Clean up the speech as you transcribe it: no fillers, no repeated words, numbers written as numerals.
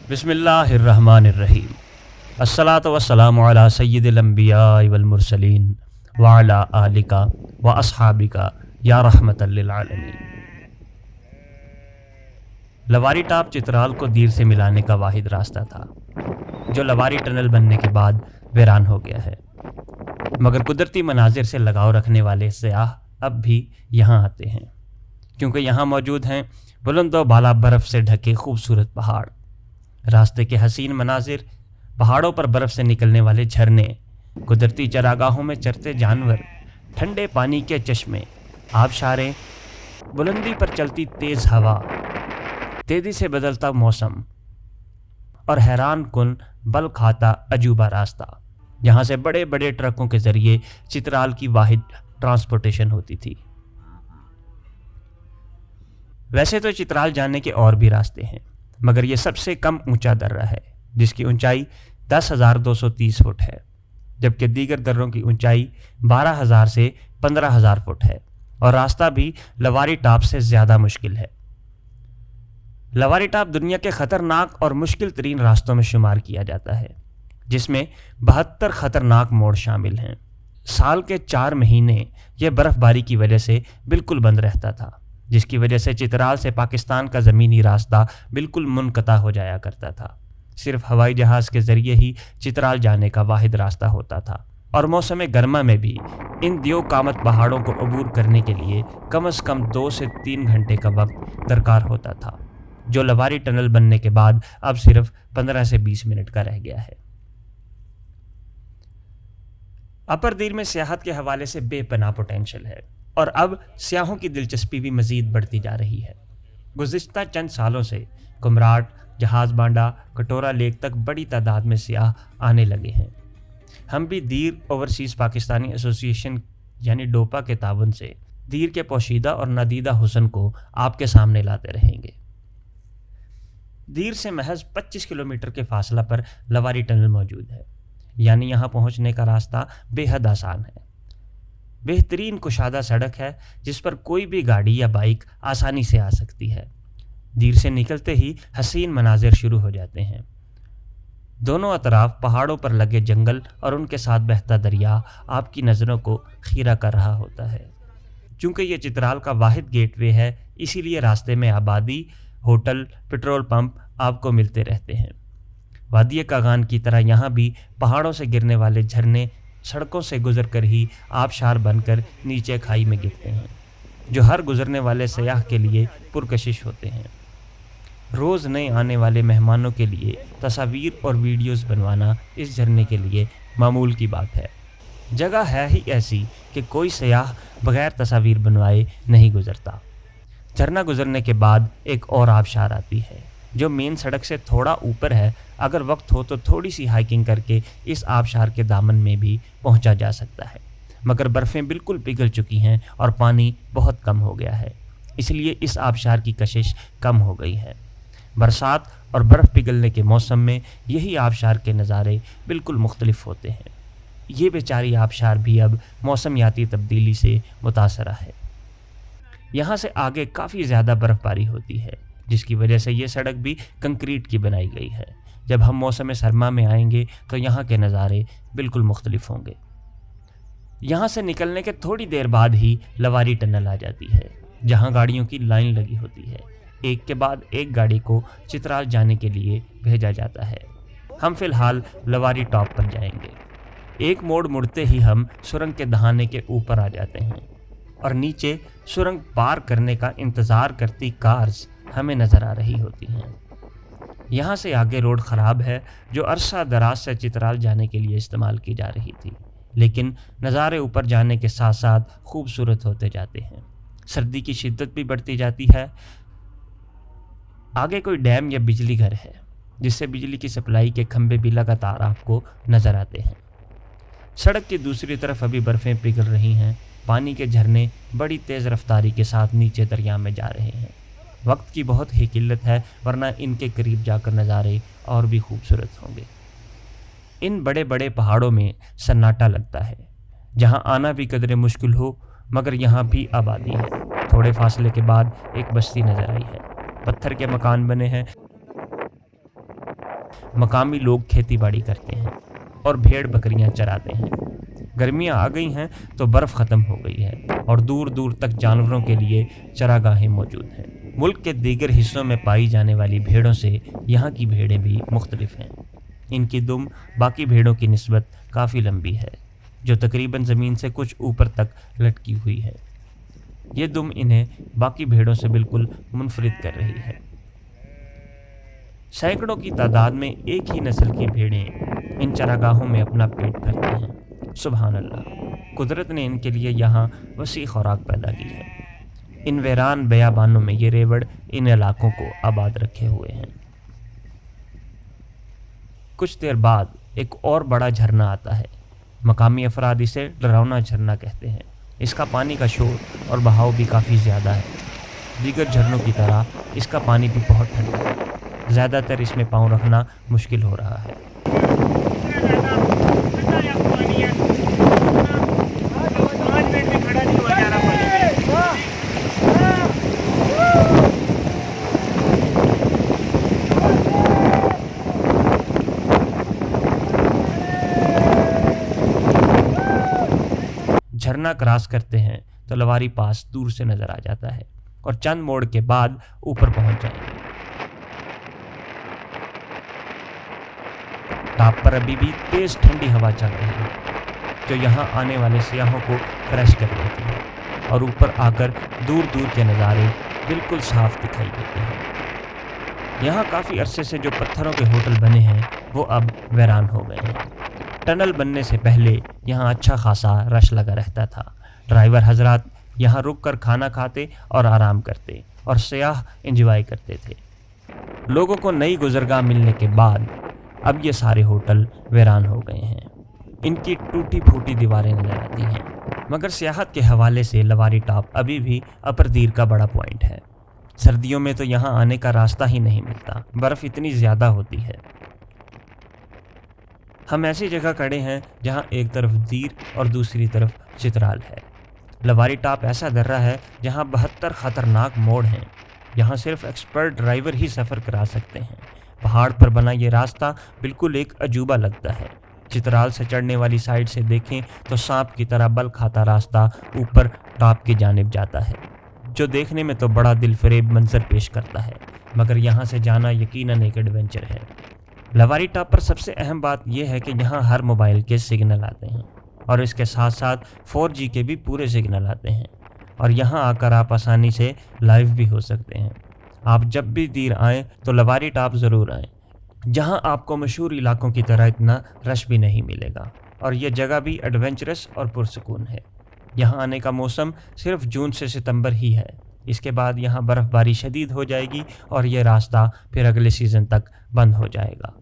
बिस्मिल्लाहिर्रहमानिर्रहीम। अस्सलातु वस्सलामु अला सय्यिदिल अंबियाइ वल मुरसलीन व अला आलिका व अस्हाबिका या रहमतल लिल आलमीन। लवारी टॉप चित्राल को दीर से मिलाने का वाहिद रास्ता था जो लवारी टनल बनने के बाद वीरान हो गया है, मगर कुदरती मनाजिर से लगाव रखने वाले सयाह अब भी यहाँ आते हैं क्योंकि यहाँ मौजूद हैं बुलंदो बाला बर्फ़ से ढके खूबसूरत पहाड़, रास्ते के हसीन मनाजिर, पहाड़ों पर बर्फ़ से निकलने वाले झरने, कुदरती चरागाहों में चरते जानवर, ठंडे पानी के चश्मे, आबशारें, बुलंदी पर चलती तेज़ हवा, तेज़ी से बदलता मौसम और हैरान कुन बल खाता अजूबा रास्ता। यहाँ से बड़े बड़े ट्रकों के ज़रिए चित्राल की वाहिद ट्रांसपोर्टेशन होती थी। वैसे तो चित्राल जाने के और भी रास्ते हैं, मगर ये सबसे कम ऊंचा दर्रा है जिसकी ऊंचाई 10,230 फुट है, जबकि दीगर दर्रों की ऊंचाई 12,000 से 15,000 फुट है और रास्ता भी लवारी टॉप से ज़्यादा मुश्किल है। लवारी टॉप दुनिया के ख़तरनाक और मुश्किल तरीन रास्तों में शुमार किया जाता है, जिसमें 72 ख़तरनाक मोड़ शामिल हैं। साल के 4 महीने यह बर्फ़बारी की वजह से बिल्कुल बंद रहता था, जिसकी वजह से चित्राल से पाकिस्तान का ज़मीनी रास्ता बिल्कुल मुनक़ता हो जाया करता था। सिर्फ हवाई जहाज़ के ज़रिए ही चित्राल जाने का वाहिद रास्ता होता था और मौसम गर्मा में भी इन दियो कामत पहाड़ों को अबूर करने के लिए कम से कम 2 से 3 घंटे का वक्त दरकार होता था, जो लवारी टनल बनने के बाद अब सिर्फ 15 से 20 मिनट का रह गया है। अपर दीर में सियाहत के हवाले से बेपनाह पोटेंशियल है और अब सियाहों की दिलचस्पी भी मज़ीद बढ़ती जा रही है। गुज़िश्ता चंद सालों से कुमराट, जहाज़ बांडा, कटोरा लेक तक बड़ी तादाद में सियाह आने लगे हैं। हम भी दीर ओवरसीज़ पाकिस्तानी एसोसिएशन यानी डोपा के तावन से दीर के पोशीदा और नादीदा हुस्न को आपके सामने लाते रहेंगे। दीर से महज 25 किलोमीटर के फासला पर लवारी टनल मौजूद है, यानी यहाँ पहुँचने का रास्ता बेहद आसान है। बेहतरीन कुशादा सड़क है जिस पर कोई भी गाड़ी या बाइक आसानी से आ सकती है। दीर से निकलते ही हसीन मनाजिर शुरू हो जाते हैं। दोनों अतराफ पहाड़ों पर लगे जंगल और उनके साथ बहता दरिया आपकी नज़रों को खीरा कर रहा होता है। चूँकि ये चित्राल का वाहिद गेटवे है, इसीलिए रास्ते में आबादी, होटल, पेट्रोल पंप आपको मिलते रहते हैं। वादिय कागान की तरह यहाँ भी पहाड़ों से गिरने वाले झरने सड़कों से गुजर कर ही आबशार बनकर नीचे खाई में गिरते हैं, जो हर गुजरने वाले सयाह के लिए पुरकशिश होते हैं। रोज़ नए आने वाले मेहमानों के लिए तस्वीर और वीडियोस बनवाना इस झरने के लिए मामूल की बात है। जगह है ही ऐसी कि कोई सयाह बग़ैर तस्वीर बनवाए नहीं गुजरता। झरना गुजरने के बाद एक और आबशार आती है जो मेन सड़क से थोड़ा ऊपर है। अगर वक्त हो तो थोड़ी सी हाइकिंग करके इस आबशार के दामन में भी पहुंचा जा सकता है, मगर बर्फ़ें बिल्कुल पिघल चुकी हैं और पानी बहुत कम हो गया है, इसलिए इस आबशार की कशिश कम हो गई है। बरसात और बर्फ़ पिघलने के मौसम में यही आबशार के नज़ारे बिल्कुल मुख्तलिफ होते हैं। ये बेचारी आबशार भी अब मौसमियाती तब्दीली से मुतासरा है। यहाँ से आगे काफ़ी ज़्यादा बर्फ़बारी होती है, जिसकी वजह से ये सड़क भी कंक्रीट की बनाई गई है। जब हम मौसम सरमा में आएंगे तो यहाँ के नज़ारे बिल्कुल मुख्तलिफ होंगे। यहाँ से निकलने के थोड़ी देर बाद ही लवारी टनल आ जाती है, जहाँ गाड़ियों की लाइन लगी होती है। एक के बाद एक गाड़ी को चित्राल जाने के लिए भेजा जाता है। हम फ़िलहाल लवारी टॉप पर जाएंगे। एक मोड़ मुड़ते ही हम सुरंग के दहाने के ऊपर आ जाते हैं और नीचे सुरंग पार करने का इंतज़ार करती कार्स हमें नज़र आ रही होती हैं। यहाँ से आगे रोड ख़राब है जो अरसा दराज से चित्राल जाने के लिए इस्तेमाल की जा रही थी, लेकिन नज़ारे ऊपर जाने के साथ साथ खूबसूरत होते जाते हैं। सर्दी की शिद्दत भी बढ़ती जाती है। आगे कोई डैम या बिजली घर है जिससे बिजली की सप्लाई के खंभे भी लगातार आपको नज़र आते हैं। सड़क की दूसरी तरफ अभी बर्फ़ें पिघल रही हैं। पानी के झरने बड़ी तेज़ रफ्तारी के साथ नीचे दरिया में जा रहे हैं। वक्त की बहुत ही किल्लत है, वरना इनके करीब जाकर नज़ारे और भी खूबसूरत होंगे। इन बड़े बड़े पहाड़ों में सन्नाटा लगता है, जहाँ आना भी कदरे मुश्किल हो, मगर यहाँ भी आबादी है। थोड़े फासले के बाद एक बस्ती नज़र आई है। पत्थर के मकान बने हैं मकामी लोग खेती बाड़ी करते हैं और भेड़ बकरियां चराते हैं। गर्मियां आ गई हैं तो बर्फ़ ख़त्म हो गई है और दूर दूर तक जानवरों के लिए चरागाहें मौजूद हैं। मुल्क के दीगर हिस्सों में पाई जाने वाली भेड़ों से यहाँ की भेड़ें भी मुख्तलिफ हैं। इनकी दुम बाकी भेड़ों की निस्बत काफ़ी लंबी है, जो तकरीबन ज़मीन से कुछ ऊपर तक लटकी हुई है। ये दुम इन्हें बाकी भेड़ों से बिल्कुल मुनफरिद कर रही है। सैकड़ों की तादाद में एक ही नस्ल की भेड़ें इन चरागाहों में अपना पेट भरती हैं। सुभान अल्लाह, कुदरत ने इनके लिए यहाँ वसी खुराक पैदा की है। इन वीरान बयाबानों में ये रेवड़ इन इलाकों को आबाद रखे हुए हैं। कुछ देर बाद एक और बड़ा झरना आता है। मकामी अफराद इसे डरावना झरना कहते हैं। इसका पानी का शोर और बहाव भी काफ़ी ज़्यादा है। दीगर झरनों की तरह इसका पानी भी बहुत ठंडा है। ज़्यादातर इसमें पाँव रखना मुश्किल हो रहा है। झरना क्रॉस करते हैं तो लवारी पास दूर से नजर आ जाता है और चंद मोड़ के बाद ऊपर पहुंच जाएंगे। टॉप पर अभी भी तेज ठंडी हवा चल रही है, जो यहाँ आने वाले सियाहों को फ्रेश कर देती है और ऊपर आकर दूर दूर के नज़ारे बिल्कुल साफ दिखाई देते हैं। यहाँ काफ़ी अरसे से जो पत्थरों के होटल बने हैं वो अब वीरान हो गए हैं। टनल बनने से पहले यहाँ अच्छा खासा रश लगा रहता था। ड्राइवर हजरात यहाँ रुक कर खाना खाते और आराम करते और सियाह एंजॉय करते थे। लोगों को नई गुजरगाह मिलने के बाद अब ये सारे होटल वीरान हो गए हैं। इनकी टूटी फूटी दीवारें नजर आती हैं। मगर सियाहत के हवाले से लवारी टॉप अभी भी अपर दीर का बड़ा पॉइंट है। सर्दियों में तो यहाँ आने का रास्ता ही नहीं मिलता, बर्फ़ इतनी ज़्यादा होती है। हम ऐसी जगह खड़े हैं जहाँ एक तरफ दीर और दूसरी तरफ चित्राल है। लवारी टॉप ऐसा दर्रा है जहाँ 72 ख़तरनाक मोड़ हैं। यहाँ सिर्फ एक्सपर्ट ड्राइवर ही सफ़र करा सकते हैं। पहाड़ पर बना ये रास्ता बिल्कुल एक अजूबा लगता है। चित्राल से चढ़ने वाली साइड से देखें तो सांप की तरह बल खाता रास्ता ऊपर टॉप की जानिब जाता है, जो देखने में तो बड़ा दिलफरेब मंजर पेश करता है, मगर यहाँ से जाना यकीनन एक एडवेंचर है। लवारी टॉप पर सबसे अहम बात यह है कि यहाँ हर मोबाइल के सिग्नल आते हैं और इसके साथ साथ 4G के भी पूरे सिग्नल आते हैं और यहाँ आकर आप आसानी से लाइव भी हो सकते हैं। आप जब भी दीर आएँ तो लवारी टॉप ज़रूर आएँ, जहाँ आपको मशहूर इलाकों की तरह इतना रश भी नहीं मिलेगा और यह जगह भी एडवेंचरस और पुरसकून है। यहाँ आने का मौसम सिर्फ जून से सितंबर ही है। इसके बाद यहाँ बर्फ़बारी शदीद हो जाएगी और यह रास्ता फिर अगले सीज़न तक बंद हो जाएगा।